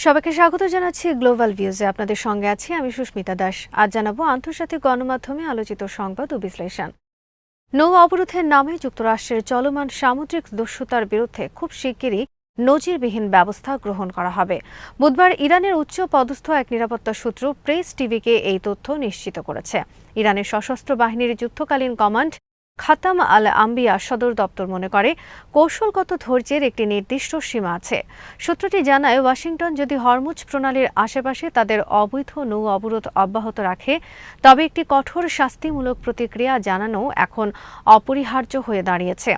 সবাইকে স্বাগত জানাচ্ছি গ্লোবাল ভিউজে। আপনাদের সঙ্গে আছি আমি সুস্মিতা দাস। আজ জানাবো আন্তর্জাতিক গণমাধ্যমে আলোচিত সংবাদ ও বিশ্লেষণ। নৌ অবরোধের নামে যুক্তরাষ্ট্রের চলমান সামুদ্রিক দস্যুতার বিরুদ্ধে খুব শিগগিরই নজিরবিহীন ব্যবস্থা গ্রহণ করা হবে। বুধবার ইরানের উচ্চ পদস্থ এক নিরাপত্তা সূত্র প্রেস টিভিকে এই তথ্য নিশ্চিত করেছে। ইরানের সশস্ত্র বাহিনীর যুদ্ধকালীন কমান্ড খাতাম আল আম্বিয়া সদর দপ্তর মনে করে কৌশলগত ধৈর্যের একটি নির্দিষ্ট সীমা আছে। সূত্রটি জানায়, ওয়াশিংটন যদি হরমুজ প্রণালীর আশেপাশে তাদের অবৈধ নৌ অবরোধ অব্যাহত রাখে তবে একটি কঠোর শাস্তিমূলক প্রতিক্রিয়া জানানো এখন অপরিহার্য হয়ে দাঁড়িয়েছে।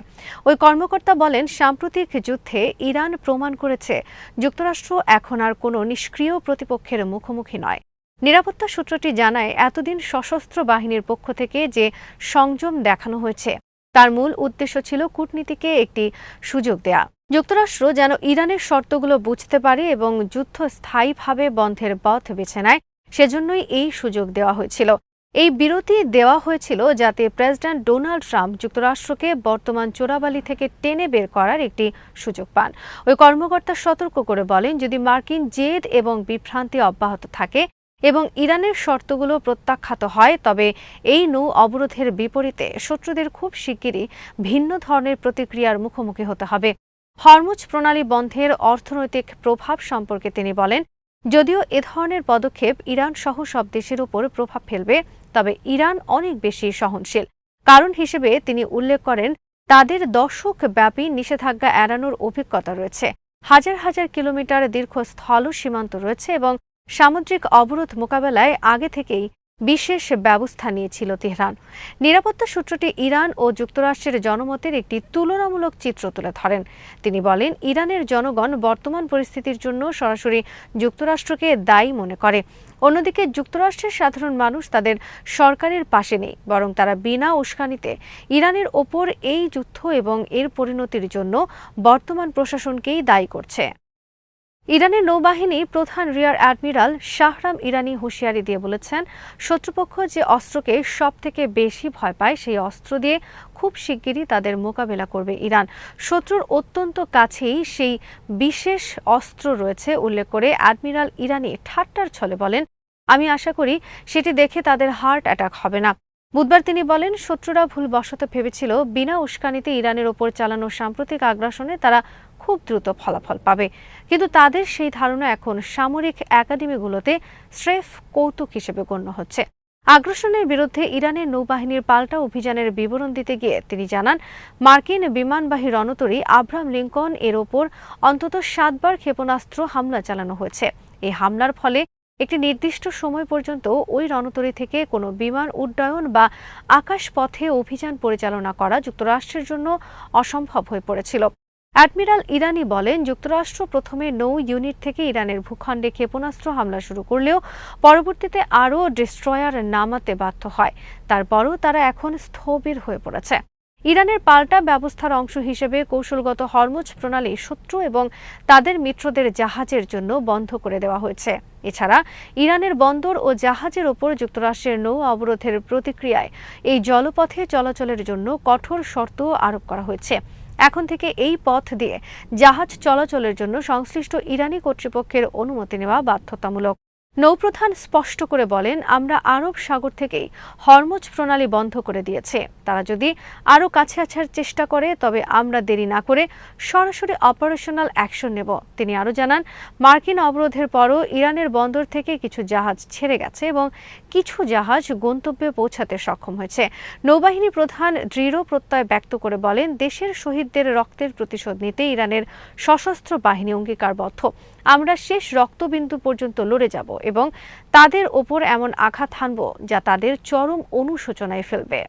ওই কর্মকর্তা বলেন, সাম্প্রতিক যুদ্ধে ইরান প্রমাণ করেছে যুক্তরাষ্ট্র এখন আর কোনো নিষ্ক্রিয় প্রতিপক্ষের মুখোমুখি নয়। নিরাপত্তা সূত্রটি জানায়, এতদিন সশস্ত্র বাহিনীর পক্ষ থেকে যে সংযম দেখানো হয়েছে তার মূল উদ্দেশ্য ছিল কূটনীতিকে একটি সুযোগ দেয়া। যুক্তরাষ্ট্র যেন ইরানের শর্তগুলো বুঝতে পারে এবং যুদ্ধ স্থায়ীভাবে বন্ধের পথ বেছে নেয়, সেজন্যই এই সুযোগ দেওয়া হয়েছিল। এই বিরতি দেওয়া হয়েছিল যাতে প্রেসিডেন্ট ডোনাল্ড ট্রাম্প যুক্তরাষ্ট্রকে বর্তমান চোরাবালি থেকে টেনে বের করার একটি সুযোগ পান। ওই কর্মকর্তা সতর্ক করে বলেন, যদি মার্কিন জেদ এবং বিভ্রান্তি অব্যাহত থাকে এবং ইরানের শর্তগুলো প্রত্যাখ্যাত হয় তবে এই নৌ অবরোধের বিপরীতে শত্রুদের খুব শিগগিরই ভিন্ন ধরনের প্রতিক্রিয়ার মুখোমুখি হতে হবে। হরমুজ প্রণালী বন্ধের অর্থনৈতিক প্রভাব সম্পর্কে তিনি বলেন, যদিও এ ধরনের পদক্ষেপ ইরান সহ সব দেশের উপর প্রভাব ফেলবে, তবে ইরান অনেক বেশি সহনশীল। কারণ হিসেবে তিনি উল্লেখ করেন, তাদের দশকব্যাপী নিষেধাজ্ঞা এড়ানোর অভিজ্ঞতা রয়েছে, হাজার হাজার কিলোমিটার দীর্ঘ স্থল সীমান্ত রয়েছে এবং সামুদ্রিক অবরোধ মোকাবেলায় আগে থেকেই বিশেষ ব্যবস্থা নিয়েছিল তেহরান। নিরাপত্তা সূত্রটি ইরান ও যুক্তরাষ্ট্রের জনমতের একটি তুলনামূলক চিত্র তুলে ধরেন। তিনি বলেন, ইরানের জনগণ বর্তমান পরিস্থিতির জন্য সরাসরি যুক্তরাষ্ট্রকে দায়ী মনে করে। অন্যদিকে যুক্তরাষ্ট্রের সাধারণ মানুষ তাদের সরকারের পাশে নেই, বরং তারা বিনা উস্কানিতে ইরানের ওপর এই যুদ্ধ এবং এর পরিণতির জন্য বর্তমান প্রশাসনকেই দায়ী করছে। ইরানের নৌবাহিনী প্রধান রিয়ার অ্যাডমিরাল শাহরাম ইরানি হুঁশিয়ারি দিয়ে বলেছেন, শত্রুপক্ষ যে অস্ত্রকে সবথেকে বেশি ভয় পায় সেই অস্ত্র দিয়ে খুব শিগগিরই তাদের মোকাবেলা করবে ইরান। শত্রুর অত্যন্ত কাছেই সেই বিশেষ অস্ত্র রয়েছে উল্লেখ করে অ্যাডমিরাল ইরানি ঠাট্টার ছলে বলেন, আমি আশা করি সেটি দেখে তাদের হার্ট অ্যাটাক হবে না। বুধবার তিনি বলেন, শত্রুরা ভুলবশত ভেবেছিল বিনা উস্কানিতে ইরানের ওপর চালানো সাম্প্রতিক আগ্রাসনে তারা খুব দ্রুত ফলাফল পাবে, কিন্তু তাদের সেই ধারণা এখন সামরিক একাডেমিগুলোতে স্রেফ কৌতুক হিসেবে গণ্য হচ্ছে। আগ্রাসনের বিরুদ্ধে ইরানের নৌবাহিনীর পাল্টা অভিযানের বিবরণ দিতে গিয়ে তিনি জানান, মার্কিন বিমানবাহী রণতরী আব্রাহাম লিঙ্কন এর ওপর অন্তত 7 বার ক্ষেপণাস্ত্র হামলা চালানো হয়েছে। এই হামলার ফলে একটি নির্দিষ্ট সময় পর্যন্ত ওই রণতরী থেকে কোনো বিমান উড্ডয়ন বা আকাশপথে অভিযান পরিচালনা করা যুক্তরাষ্ট্রের জন্য অসম্ভব হয়ে পড়েছিল। অ্যাডমিরাল ইরানি বলেন, যুক্তরাষ্ট্র প্রথমে নৌ ইউনিট থেকে ইরানের ভূখণ্ডে ক্ষেপণাস্ত্র হামলা শুরু করলেও পরবর্তীতে আরও ডিস্ট্রয়ার নামাতে বাধ্য হয়। তারপরও তারা এখন স্থবির হয়ে পড়েছে। ইরানের পাল্টা ব্যবস্থার অংশ হিসেবে কৌশলগত হরমুজ প্রণালী শত্রু এবং তাদের মিত্রদের জাহাজের জন্য বন্ধ করে দেওয়া হয়েছে। এছাড়া ইরানের বন্দর ও জাহাজের ওপর যুক্তরাষ্ট্রের নৌ অবরোধের প্রতিক্রিয়ায় এই জলপথে চলাচলের জন্য কঠোর শর্ত আরোপ করা হয়েছে। এখন থেকে এই পথ দিয়ে জাহাজ চলাচলের জন্য সংশ্লিষ্ট ইরানি কর্তৃপক্ষের অনুমতি নেওয়া বাধ্যতামূলক। নৌপ্রধান স্পষ্ট করে বলেন, আমরা আরব সাগর থেকেই হরমুজ প্রণালী বন্ধ করে দিয়েছে। তারা যদি আরও কাছে আসার চেষ্টা করে তবে আমরা দেরি না করে সরাসরি অপারেশনাল অ্যাকশন নেব। তিনি আরও জানান, মার্কিন অবরোধের পরও ইরানের বন্দর থেকে কিছু জাহাজ ছেড়ে গেছে এবং কিছু জাহাজ গন্তব্যে পৌঁছাতে সক্ষম হয়েছে। নৌবাহিনী প্রধান দৃঢ় প্রত্যয় ব্যক্ত করে বলেন, দেশের শহীদদের রক্তের প্রতিশোধ নিতে ইরানের সশস্ত্র বাহিনী অঙ্গীকারবদ্ধ। আমরা শেষ রক্তবিন্দু পর্যন্ত লড়ে যাব এবং তাদের ওপর এমন আঘাত হানব যা তাদের চরম অনুশোচনায় ফেলবে।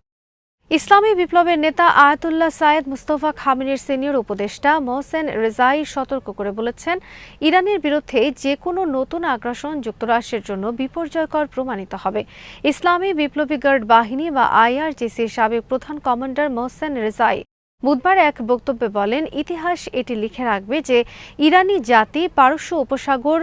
ইসলামী বিপ্লবের নেতা আয়াতুল্লাহ সাইয়েদ মুস্তফা খামেনির সিনিয়র উপদেষ্টা মোহসেন রেজাই সতর্ক করে বলেছেন, ইরানের বিরুদ্ধে যে কোনো নতুন আগ্রাসন যুক্তরাষ্ট্রের জন্য বিপর্যয়কর প্রমাণিত হবে। ইসলামী বিপ্লবী গার্ড বাহিনী বা আইআরজিসির সাবেক প্রধান কমান্ডার মোহসেন রেজাই বুধবার এক বক্তব্যে বলেন, ইতিহাস এটি লিখে রাখবে যে ইরানি জাতি পারস্য উপসাগর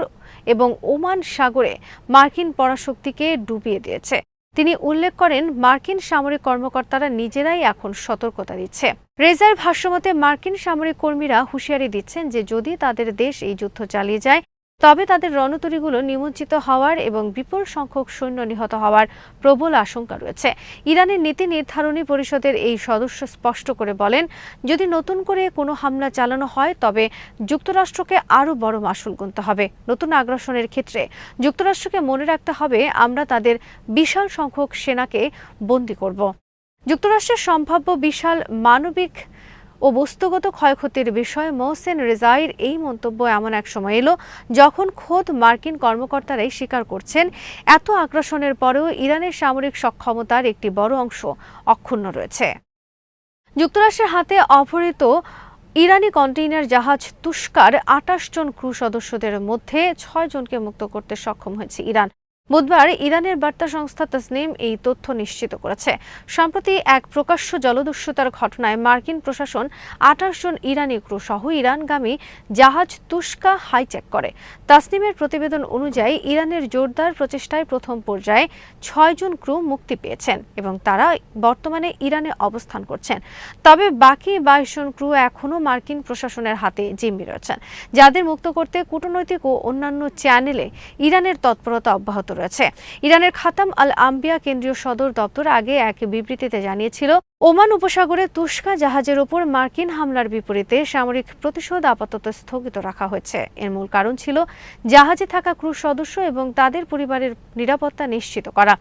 এবং ওমান সাগরে মার্কিন পরাশক্তিকে ডুবিয়ে দিয়েছে। তিনি উল্লেখ করেন, মার্কিন সামরিক কর্মকর্তারা নিজেরাই এখন সতর্কতা দিচ্ছে। রেজার ভাষ্যমতে মার্কিন সামরিক কর্মীরা হুঁশিয়ারি দিচ্ছেন যে যদি তাদের দেশ এই যুদ্ধ চালিয়ে যায় তবে তাদের রণতরীগুলো নিমজ্জিত হওয়ার এবং বিপুল সংখ্যক সৈন্য নিহত হওয়ার প্রবল আশঙ্কা রয়েছে। ইরানের নীতি নির্ধারণী পরিষদের এই সদস্য স্পষ্ট করে বলেন, যদি নতুন করে কোনো হামলা চালানো হয় তবে যুক্তরাষ্ট্রকে আরও বড় মাশুল গুনতে হবে। নতুন আগ্রাসনের ক্ষেত্রে যুক্তরাষ্ট্রকে মনে রাখতে হবে, আমরা তাদের বিশাল সংখ্যক সেনাকে বন্দী করব। যুক্তরাষ্ট্রের সম্ভাব্য বিশাল মানবিক ও বস্তুগত ক্ষয়ক্ষতির বিষয়ে মোহসেন রেজাইর এই মন্তব্য এমন এক সময় এলো যখন খোদ মার্কিন কর্মকর্তারাই স্বীকার করছেন, এত আগ্রাসনের পরেও ইরানের সামরিক সক্ষমতার একটি বড় অংশ অক্ষুণ্ণ রয়েছে। যুক্তরাষ্ট্রের হাতে অপহৃত ইরানি কন্টেইনার জাহাজ তুস্কার ২৮ জন ক্রু সদস্যদের মধ্যে ৬ জনকে মুক্ত করতে সক্ষম হয়েছে ইরান। বুধবার ইরানের বার্তা সংস্থা তাসনিম এই তথ্য নিশ্চিত করেছে। সম্প্রতি এক প্রকাশ্য জলদস্যুতার ঘটনায় মার্কিন প্রশাসন ২৮ জন ইরানি ক্রু সহ ইরানগামী জাহাজ তুস্কা হাইজ্যাক করে। তাসনিমের প্রতিবেদন অনুযায়ী ইরানের জোরদার প্রচেষ্টায় প্রথম পর্যায়ে ৬ জন ক্রু মুক্তি পেয়েছেন এবং তারা বর্তমানে ইরানে অবস্থান করছেন। তবে বাকি ২২ জন ক্রু এখনও মার্কিন প্রশাসনের হাতে জিম্মি রয়েছেন, যাদের মুক্ত করতে কূটনৈতিক ও অন্যান্য চ্যানেলে ইরানের তৎপরতা অব্যাহত রয়েছে। ইরানের খাতাম আল আম্বিয়া কেন্দ্রীয় সদর দপ্তর আগে এক বিবৃতিতে জানিয়েছিল, ওমান উপসাগরে তুস্কা জাহাজের ওপর মার্কিন হামলার বিপরীতে সামরিক প্রতিশোধ আপাতত স্থগিত রাখা হয়েছে। এর মূল কারণ ছিল জাহাজে থাকা ক্রু সদস্য এবং তাদের পরিবারের নিরাপত্তা নিশ্চিত করা।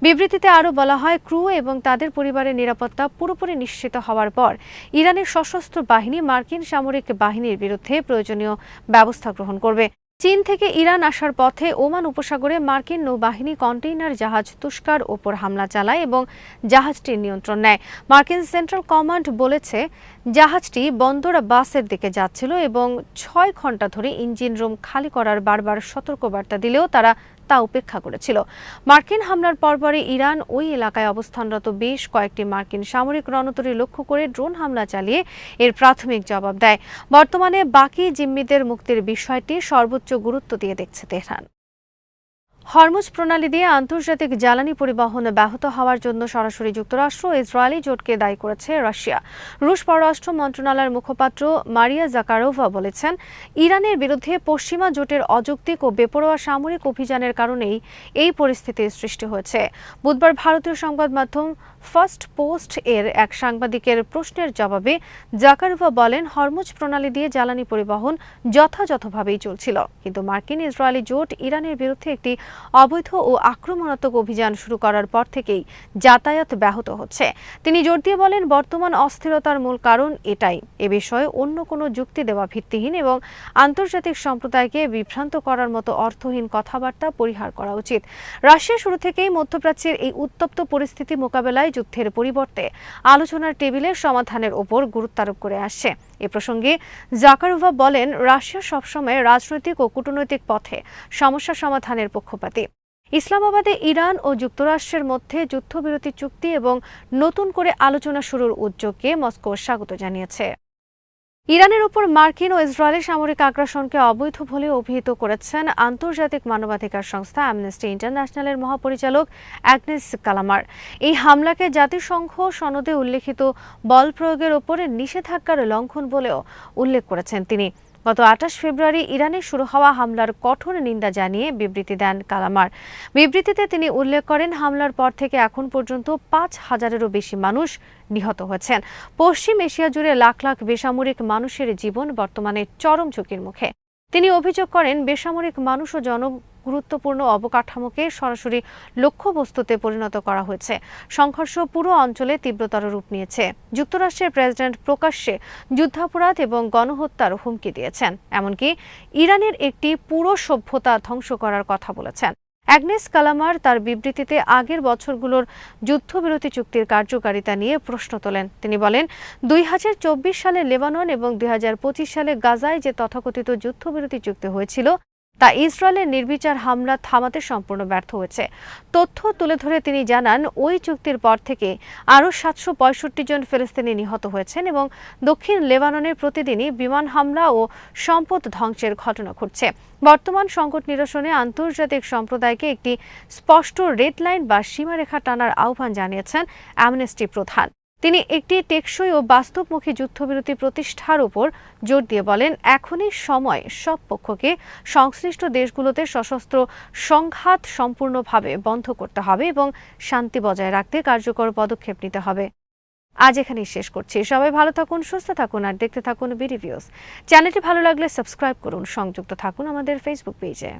বিবৃতিতে আরও বলা হয়, ক্রু এবং তাদের পরিবারের নিরাপত্তা পুরোপুরি নিশ্চিত হওয়ার পর ইরানের সশস্ত্র বাহিনী মার্কিন সামরিক বাহিনীর বিরুদ্ধে প্রয়োজনীয় ব্যবস্থা গ্রহণ করবে। চীন থেকে ইরান আসার পথে ওমান উপসাগরে মার্কিন নৌবাহিনী কন্টেইনার জাহাজ তুস্কার ওপর হামলা চালায় এবং জাহাজটির নিয়ন্ত্রণ নেয়। মার্কিন সেন্ট্রাল কমান্ড বলেছে, জাহাজটি বন্দর আব্বাসের দিকে যাচ্ছিল এবং ৬ ঘন্টা ধরে ইঞ্জিন রুম খালি করার বারবার সতর্কবার্তা দিলেও তারা তা উপেক্ষা করেছিল। মার্কিন হামলার পরপরই ইরান ওই এলাকায় অবস্থানরত বেশ কয়েকটি মার্কিন সামরিক রণতরী লক্ষ্য করে ড্রোন হামলা চালিয়ে এর প্রাথমিক জবাব দেয়। বর্তমানে বাকি জিম্মিদের মুক্তির বিষয়টি সর্বোচ্চ গুরুত্ব দিয়ে দেখছে তেহরান। হরমুজ প্রণালী দিয়ে আন্তর্জাতিক জ্বালানি পরিবহন ব্যাহত হওয়ার জন্য সরাসরি যুক্তরাষ্ট্র ও ইসরায়েলি জোটকে দায়ী করেছে রাশিয়া। রুশ পররাষ্ট্র মন্ত্রণালয়ের মুখপাত্র মারিয়া জাকারোভা বলেছেন, ইরানের বিরুদ্ধে পশ্চিমা জোটের অযৌক্তিক ও বেপরোয়া সামরিক অভিযানের কারণেই এই পরিস্থিতির সৃষ্টি হয়েছে। বুধবার ভারতীয় সংবাদ মাধ্যম ফার্স্ট পোস্ট এর এক সাংবাদিকের প্রশ্নের জবাবে জাকারোভা বলেন, হরমুজ প্রণালী দিয়ে জ্বালানি পরিবহন যথাযথভাবেই চলছিল, কিন্তু মার্কিন ইসরায়েলি জোট ইরানের বিরুদ্ধে একটি অবৈধ ও আক্রমণাত্মক অভিযান শুরু করার পর থেকেই যাতায়াত ব্যাহত হচ্ছে। তিনি জোর দিয়ে বলেন, বর্তমান অস্থিরতার মূল কারণ এটাই। এ বিষয়ে অন্য কোনো যুক্তি দেওয়া ভিত্তিহীন এবং আন্তর্জাতিক সম্প্রদায়কে বিভ্রান্ত করার মতো অর্থহীন কথাবার্তা পরিহার করা উচিত। রাশিয়া শুরু থেকেই মধ্যপ্রাচ্যের এই উত্তপ্ত পরিস্থিতি মোকাবেলায় যুদ্ধের পরিবর্তে আলোচনার টেবিলে সমাধানের ওপর গুরুত্ব আরোপ করে আসছে। এ প্রসঙ্গে জাকারোভা বলেন, রাশিয়া সবসময় রাজনৈতিক ও কূটনৈতিক পথে সমস্যা সমাধানের পক্ষপাতী। ইসলামাবাদে ইরান ও যুক্তরাষ্ট্রের মধ্যে যুদ্ধবিরতি চুক্তি এবং নতুন করে আলোচনা শুরুর উদ্যোগকে মস্কো স্বাগত জানিয়েছে। ইরানের উপর মার্কিন ও ইসরায়েলি সামরিক আগ্রাসনকে অবৈধ বলে অভিহিত করেছেন আন্তর্জাতিক মানবাধিকার সংস্থা অ্যামনেস্টি ইন্টারন্যাশনালের মহাপরিচালক অ্যাগনেস কালামার। এই হামলাকে জাতিসংঘ সনদে উল্লেখিত বল প্রয়োগের ওপর নিষেধাজ্ঞার লঙ্ঘন বলেও উল্লেখ করেছেন তিনি। গত ২৮ ফেব্রুয়ারি ইরানে শুরু হওয়া হামলার কঠোর নিন্দা জানিয়ে বিবৃতি দেন কালামার। বিবৃতিতে তিনি উল্লেখ করেন, হামলার পর থেকে এখন পর্যন্ত ৫,০০০-এরও বেশি মানুষ নিহত হয়েছেন। পশ্চিম এশিয়া জুড়ে লাখ লাখ বেসামরিক মানুষের জীবন বর্তমানে চরম ঝুঁকির মুখে। তিনি অভিযোগ করেন, বেসামরিক মানুষ ও গুরুত্বপূর্ণ অবকাঠামোকে সরাসরি লক্ষ্যবস্তুতে পরিণত করা হয়েছে। সংঘর্ষ পুরো অঞ্চলে তীব্রতর রূপ নিয়েছে। যুক্তরাষ্ট্রের প্রেসিডেন্ট প্রকাশ্যে যুদ্ধাপরাধ এবং গণহত্যার হুমকি দিয়েছেন, এমনকি ইরানের একটি পুরো সভ্যতা ধ্বংস করার কথা বলেছেন। অ্যাগনেস কালামার তার বিবৃতিতে আগের বছরগুলোর যুদ্ধবিরতি চুক্তির কার্যকারিতা নিয়ে প্রশ্ন তোলেন। তিনি বলেন, ২০২৪ সালে লেবানন এবং ২০২৫ সালে গাজায় যে তথাকথিত যুদ্ধবিরতি চুক্তি হয়েছিল তা ইসরায়েলের নির্বিচার হামলা থামাতে সম্পূর্ণ ব্যর্থ হয়েছে। তথ্য তুলে ধরে তিনি জানান, ওই চুক্তির পর থেকে আরও ৭৬৫ জন ফিলিস্তিনি নিহত হয়েছেন এবং দক্ষিণ লেবাননে প্রতিদিনই বিমান হামলা ও সম্পদ ধ্বংসের ঘটনা ঘটছে। বর্তমান সংকট নিরসনে আন্তর্জাতিক সম্প্রদায়কে একটি স্পষ্ট রেড লাইন বা সীমারেখা টানার আহ্বান জানিয়েছেন অ্যামনেস্টি প্রধান। তিনি একটি টেকসই ও বাস্তবমুখী যুদ্ধবিরতি প্রতিষ্ঠার উপর জোর দিয়ে বলেন, এখনই সময় সব পক্ষকে সংশ্লিষ্ট দেশগুলোতে সশস্ত্র সংঘাত সম্পূর্ণভাবে বন্ধ করতে হবে এবং শান্তি বজায় রাখতে কার্যকর পদক্ষেপ নিতে হবে। আজ এখানেই শেষ করছি। সবাই ভালো থাকুন, সুস্থ থাকুন আর দেখতে থাকুন বিডি ভিউজ। চ্যানেলটি ভালো লাগলে সাবস্ক্রাইব করুন, সংযুক্ত থাকুন আমাদের ফেসবুক পেজে।